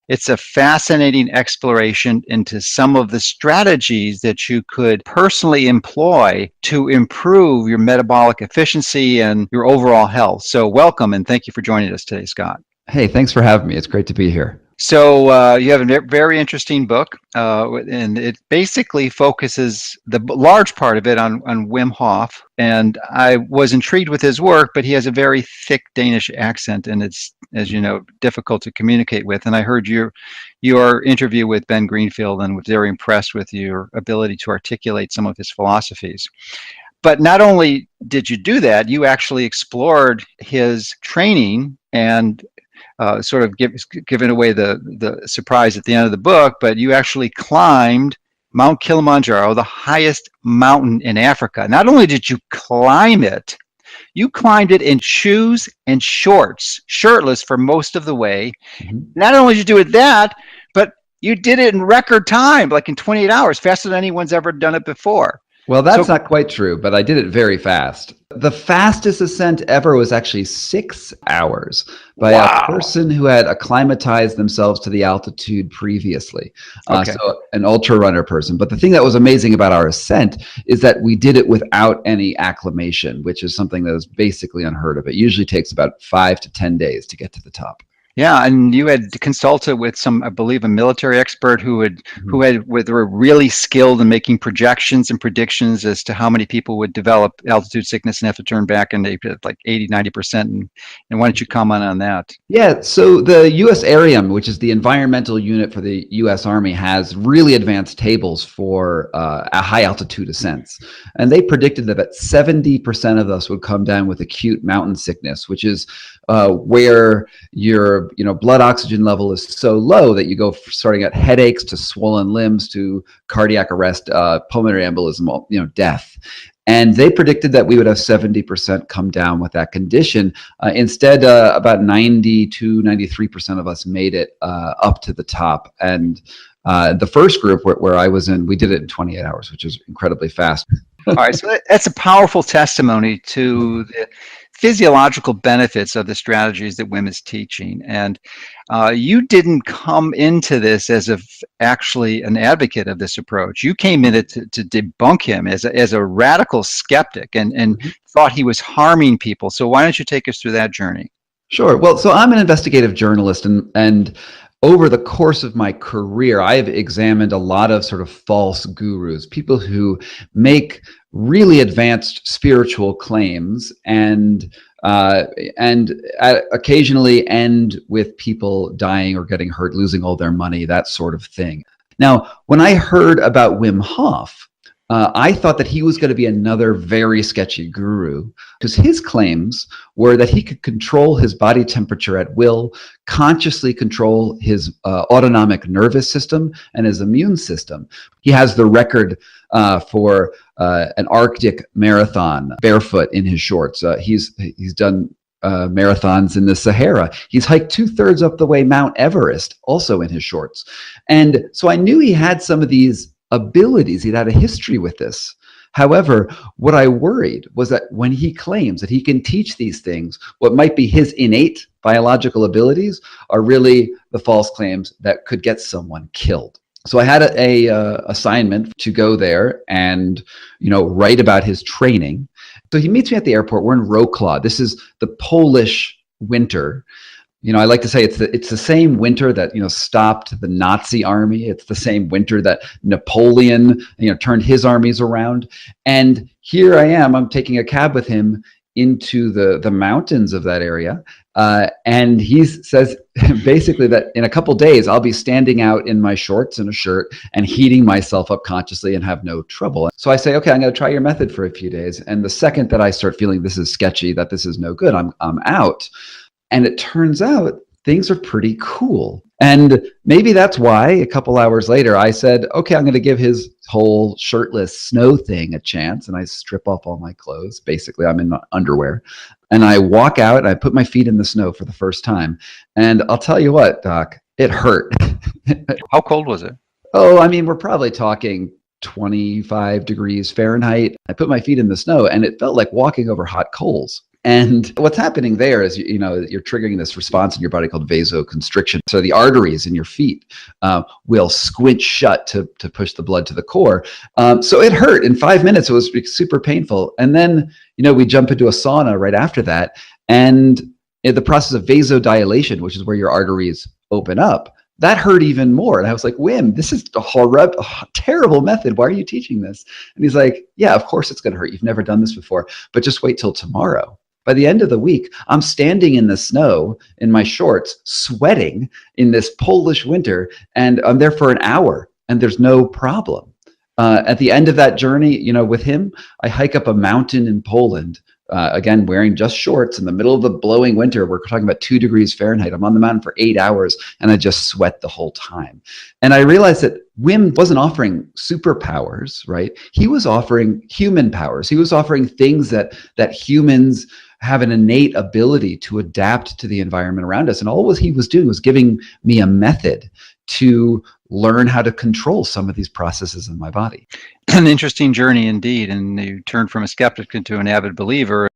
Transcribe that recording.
It's a fascinating exploration into some of the strategies that you could personally employ to improve your metabolic efficiency and your overall health. So welcome and thank you for joining us today, Scott. Hey, thanks for having me. It's great to be here. So you have a very interesting book, and it basically focuses the large part of it on Wim Hof. And I was intrigued with his work, but he has a very thick Danish accent, and it's, as you know, difficult to communicate with. And I heard your interview with Ben Greenfield and was very impressed with your ability to articulate some of his philosophies. But not only did you do that, you actually explored his training and sort of giving away the surprise at the end of the book, but you actually climbed Mount Kilimanjaro, the highest mountain in Africa. Not only did you climb it, you climbed it in shoes and shorts, shirtless for most of the way. Mm-hmm. Not only did you do it that, but you did it in record time, like in 28 hours, faster than anyone's ever done it before. Well, that's not quite true, but I did it very fast. The fastest ascent ever was actually 6 hours by a person who had acclimatized themselves to the altitude previously. Okay. So an ultra runner person. But the thing that was amazing about our ascent is that we did it without any acclimation, which is something that is basically unheard of. It usually takes about 5 to 10 days to get to the top. Yeah, and you had consulted with some, I believe, a military expert who were really skilled in making projections and predictions as to how many people would develop altitude sickness and have to turn back, and they like 80-90%. And why don't you comment on that? Yeah, so the U.S. ARIUM, which is the environmental unit for the U.S. Army, has really advanced tables for high altitude ascents. And they predicted that about 70% of us would come down with acute mountain sickness, which is where your blood oxygen level is so low that you go starting at headaches to swollen limbs to cardiac arrest, pulmonary embolism, death. And they predicted that we would have 70% come down with that condition. Instead, about 90 to 93% of us made it up to the top. And the first group where I was in, we did it in 28 hours, which is incredibly fast. All right, so that's a powerful testimony to the physiological benefits of the strategies that Wim is teaching. And you didn't come into this as actually an advocate of this approach. You came in it to debunk him as a radical skeptic and thought he was harming people. So why don't you take us through that journey? Sure. Well, so I'm an investigative journalist, and over the course of my career, I have examined a lot of sort of false gurus, people who make really advanced spiritual claims and occasionally end with people dying or getting hurt, losing all their money, that sort of thing. Now, when I heard about Wim Hof, I thought that he was going to be another very sketchy guru, because his claims were that he could control his body temperature at will, consciously control his autonomic nervous system and his immune system. He has the record for an Arctic marathon barefoot in his shorts. He's done marathons in the Sahara. He's hiked 2/3 up the way Mount Everest, also in his shorts. And so I knew he had some of these abilities. He'd had a history with this. However, what I worried was that when he claims that he can teach these things, what might be his innate biological abilities are really the false claims that could get someone killed. So I had a assignment to go there and write about his training. So he meets me at the airport. We're in Wrocław. This is the Polish winter. I like to say it's the same winter that stopped the Nazi army. It's the same winter that Napoleon turned his armies around. And here I am. I'm taking a cab with him into the mountains of that area, and he says basically that in a couple days I'll be standing out in my shorts and a shirt and heating myself up consciously and have no trouble. So I say, okay, I'm going to try your method for a few days. And the second that I start feeling this is sketchy, that this is no good, I'm out. And it turns out things are pretty cool. And maybe that's why a couple hours later I said, okay, I'm going to give his whole shirtless snow thing a chance. And I strip off all my clothes. Basically, I'm in underwear. And I walk out and I put my feet in the snow for the first time. And I'll tell you what, Doc, it hurt. How cold was it? Oh, I mean, we're probably talking 25 degrees Fahrenheit. I put my feet in the snow and it felt like walking over hot coals. And what's happening there is, you're triggering this response in your body called vasoconstriction. So the arteries in your feet will squint shut to push the blood to the core. So it hurt. In 5 minutes, it was super painful. And then, we jump into a sauna right after that. And in the process of vasodilation, which is where your arteries open up, that hurt even more. And I was like, Wim, this is a terrible method. Why are you teaching this? And he's like, yeah, of course it's going to hurt. You've never done this before, but just wait till tomorrow. By the end of the week, I'm standing in the snow in my shorts, sweating in this Polish winter, and I'm there for an hour, and there's no problem. At the end of that journey, with him, I hike up a mountain in Poland, again, wearing just shorts in the middle of the blowing winter. We're talking about 2 degrees Fahrenheit. I'm on the mountain for 8 hours, and I just sweat the whole time. And I realized that Wim wasn't offering superpowers, right? He was offering human powers. He was offering things that humans have an innate ability to adapt to the environment around us. And all he was doing was giving me a method to learn how to control some of these processes in my body. An interesting journey indeed. And you turned from a skeptic into an avid believer.